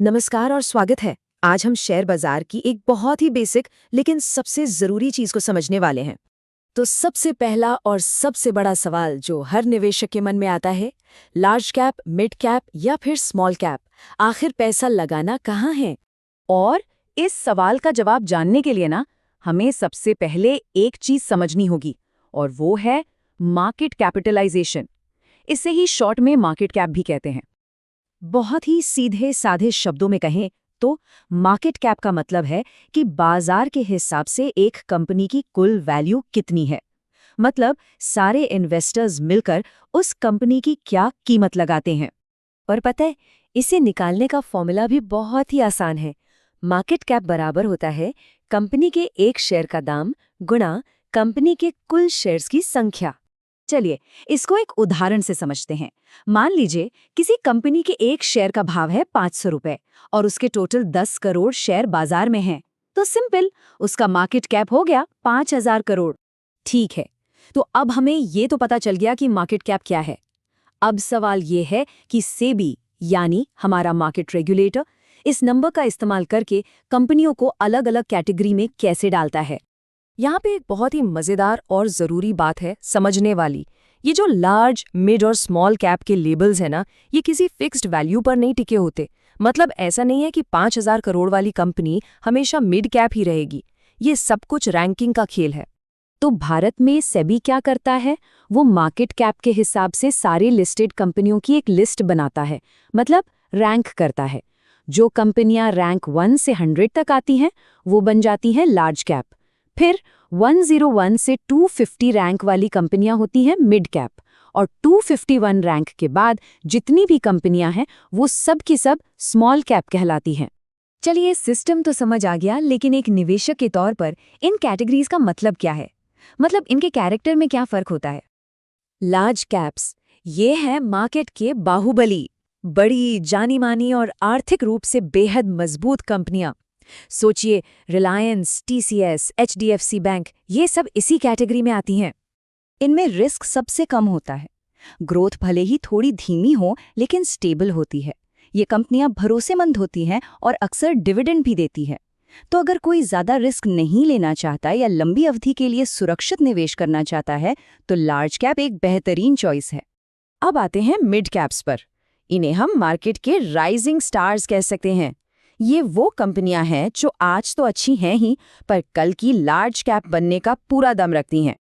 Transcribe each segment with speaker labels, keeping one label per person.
Speaker 1: नमस्कार और स्वागत है। आज हम शेयर बाजार की एक बहुत ही बेसिक लेकिन सबसे जरूरी चीज को समझने वाले हैं। तो सबसे पहला और सबसे बड़ा सवाल जो हर निवेशक के मन में आता है, लार्ज कैप, मिड कैप या फिर स्मॉल कैप, आखिर पैसा लगाना कहाँ है?
Speaker 2: और इस सवाल का जवाब जानने के लिए हमें सबसे पहले एक चीज समझनी होगी और वो है मार्केट कैपिटलाइजेशन। इसे ही शॉर्ट में मार्केट कैप भी कहते हैं।
Speaker 1: बहुत ही सीधे साधे शब्दों में कहें तो मार्केट कैप का मतलब है कि बाजार के हिसाब से एक कंपनी की कुल वैल्यू कितनी है। मतलब सारे इन्वेस्टर्स मिलकर उस कंपनी की क्या कीमत लगाते हैं। और पता है, इसे निकालने का फॉर्मूला भी बहुत ही आसान है। मार्केट कैप बराबर होता है कंपनी के एक शेयर का दाम गुणा कंपनी के कुल शेयर्स की संख्या।
Speaker 2: चलिए इसको एक उदाहरण से समझते हैं। मान लीजिए किसी कंपनी के एक शेयर का भाव है 500 रुपए और उसके टोटल 10 करोड़ शेयर बाजार में हैं। तो सिंपल, उसका मार्केट कैप हो गया 5000 करोड़। ठीक है, तो अब हमें ये तो पता चल गया कि मार्केट कैप क्या है। अब सवाल ये है कि सेबी यानी हमारा मार्केट रेगुलेटर इस नंबर का इस्तेमाल करके कंपनियों को अलग अलग कैटेगरी में कैसे डालता है।
Speaker 1: यहाँ पे एक बहुत ही मजेदार और जरूरी बात है समझने वाली। ये जो लार्ज, मिड और स्मॉल कैप के लेबल्स है ना, ये किसी फिक्स्ड वैल्यू पर नहीं टिके होते। मतलब ऐसा नहीं है कि 5000 करोड़ वाली कंपनी हमेशा मिड कैप ही रहेगी। ये सब कुछ रैंकिंग का खेल है।
Speaker 2: तो भारत में सेबी क्या करता है? वो मार्केट कैप के हिसाब से सारी लिस्टेड कंपनियों की एक लिस्ट बनाता है, मतलब रैंक करता है। जो कंपनियां रैंक 1 से 100 तक आती हैं वो बन जाती हैं लार्ज कैप। फिर 101 से 250 रैंक वाली कंपनियां होती हैं मिड कैप, और 251 रैंक के बाद जितनी भी कंपनियां हैं वो सब की सब स्मॉल कैप कहलाती हैं। चलिए, सिस्टम तो समझ आ गया, लेकिन एक निवेशक के तौर पर इन कैटेगरीज का मतलब क्या है? मतलब इनके कैरेक्टर में क्या फर्क होता है?
Speaker 1: लार्ज कैप्स ये है मार्केट के बाहुबली, बड़ी, जानी मानी और आर्थिक रूप से बेहद मजबूत कंपनियां। सोचिए, रिलायंस, टीसीएस, एचडीएफसी बैंक, ये सब इसी कैटेगरी में आती हैं।
Speaker 2: इनमें रिस्क सबसे कम होता है। ग्रोथ भले ही थोड़ी धीमी हो लेकिन स्टेबल होती है। ये कंपनियां भरोसेमंद होती हैं और अक्सर डिविडेंड भी देती है। तो अगर कोई ज्यादा रिस्क नहीं लेना चाहता या लंबी अवधि के लिए सुरक्षित निवेश करना चाहता है तो लार्ज कैप एक बेहतरीन चॉइस है।
Speaker 1: अब आते हैं मिड कैप्स पर। इन्हें हम मार्केट के राइजिंग स्टार्स कह सकते हैं। ये वो कंपनियां हैं जो आज तो अच्छी हैं ही, पर कल की लार्ज कैप बनने का पूरा दम रखती हैं।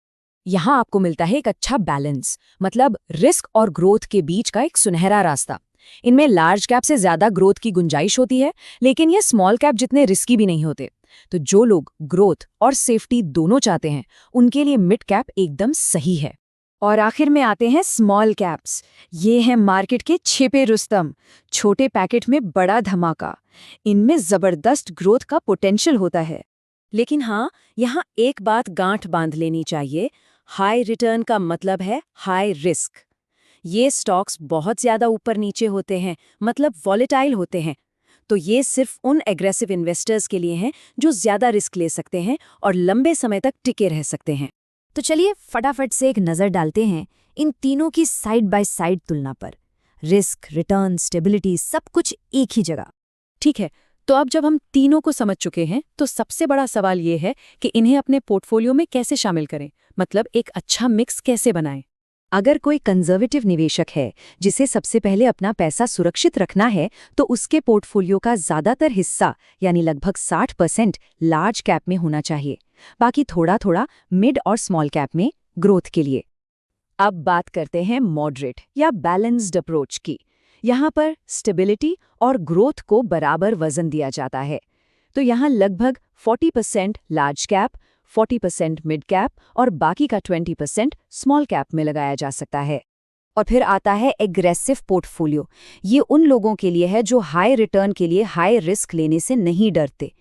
Speaker 1: यहाँ आपको मिलता है एक अच्छा बैलेंस, मतलब रिस्क और ग्रोथ के बीच का एक सुनहरा रास्ता। इनमें लार्ज कैप से ज्यादा ग्रोथ की गुंजाइश होती है, लेकिन ये स्मॉल कैप जितने रिस्की भी नहीं होते। तो जो लोग ग्रोथ और सेफ्टी दोनों चाहते हैं, उनके लिए मिड कैप एकदम सही है। और आखिर में आते हैं स्मॉल कैप्स। ये हैं मार्केट के छिपे रुस्तम, छोटे पैकेट में बड़ा धमाका। इनमें जबरदस्त ग्रोथ का पोटेंशियल होता है। लेकिन हाँ, यहाँ एक बात गांठ बांध लेनी चाहिए, हाई रिटर्न का मतलब है हाई रिस्क। ये स्टॉक्स बहुत ज्यादा ऊपर नीचे होते हैं, मतलब वॉलेटाइल होते हैं। तो ये सिर्फ उन एग्रेसिव इन्वेस्टर्स के लिए हैं जो ज्यादा रिस्क ले सकते हैं और लंबे समय तक टिके रह सकते हैं। तो चलिए फटाफट से एक नज़र डालते हैं इन तीनों की साइड बाय साइड तुलना पर। रिस्क, रिटर्न, स्टेबिलिटी, सब कुछ एक ही जगह। ठीक है, तो अब जब हम तीनों को समझ चुके हैं तो सबसे बड़ा सवाल ये है कि इन्हें अपने पोर्टफोलियो में कैसे शामिल करें, मतलब एक अच्छा मिक्स कैसे बनाएं।
Speaker 2: अगर कोई कंजर्वेटिव निवेशक है जिसे सबसे पहले अपना पैसा सुरक्षित रखना है तो उसके पोर्टफोलियो का ज्यादातर हिस्सा यानी लगभग 60% लार्ज कैप में होना चाहिए, बाकी थोड़ा थोड़ा मिड और स्मॉल कैप में ग्रोथ के लिए। अब बात करते हैं मॉडरेट या बैलेंस्ड अप्रोच की। यहाँ पर स्टेबिलिटी और ग्रोथ को बराबर वजन दिया जाता है। तो यहाँ लगभग 40% लार्ज कैप, 40% मिड कैप और बाकी का 20% स्मॉल कैप में लगाया जा सकता है। और फिर आता है एग्रेसिव पोर्टफोलियो। ये उन लोगों के लिए है जो हाई रिटर्न के लिए हाई रिस्क लेने से नहीं डरते।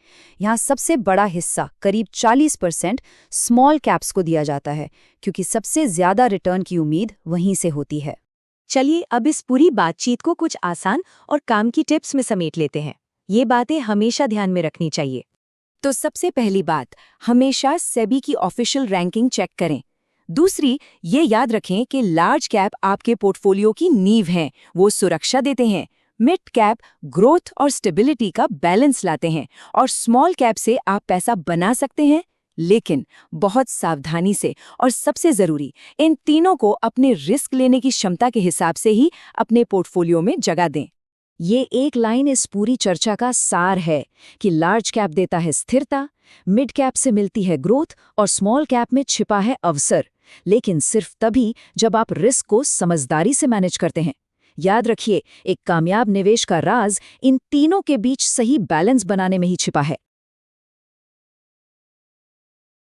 Speaker 2: यहाँ सबसे बड़ा हिस्सा करीब 40% स्मॉल कैप्स को दिया जाता है, क्योंकि सबसे ज्यादा रिटर्न की उम्मीद वहीं से होती है।
Speaker 1: चलिए अब इस पूरी बातचीत को कुछ आसान और काम की टिप्स में समेट लेते हैं। ये बातें हमेशा ध्यान में रखनी चाहिए। तो सबसे पहली बात, हमेशा सेबी की ऑफिशियल रैंकिंग चेक करें। दूसरी, ये याद रखें कि लार्ज कैप आपके पोर्टफोलियो की नींव हैं, वो सुरक्षा देते हैं।
Speaker 2: मिड कैप ग्रोथ और स्टेबिलिटी का बैलेंस लाते हैं और स्मॉल कैप से आप पैसा बना सकते हैं, लेकिन बहुत सावधानी से। और सबसे जरूरी, इन तीनों को अपने रिस्क लेने की क्षमता के हिसाब से ही अपने पोर्टफोलियो में जगह दें।
Speaker 1: ये एक लाइन इस पूरी चर्चा का सार है कि लार्ज कैप देता है स्थिरता, मिड कैप से मिलती है ग्रोथ और स्मॉल कैप में छिपा है अवसर, लेकिन सिर्फ तभी जब आप रिस्क को समझदारी से मैनेज करते हैं। याद रखिए, एक कामयाब निवेश का राज इन तीनों के बीच सही बैलेंस बनाने में ही छिपा है।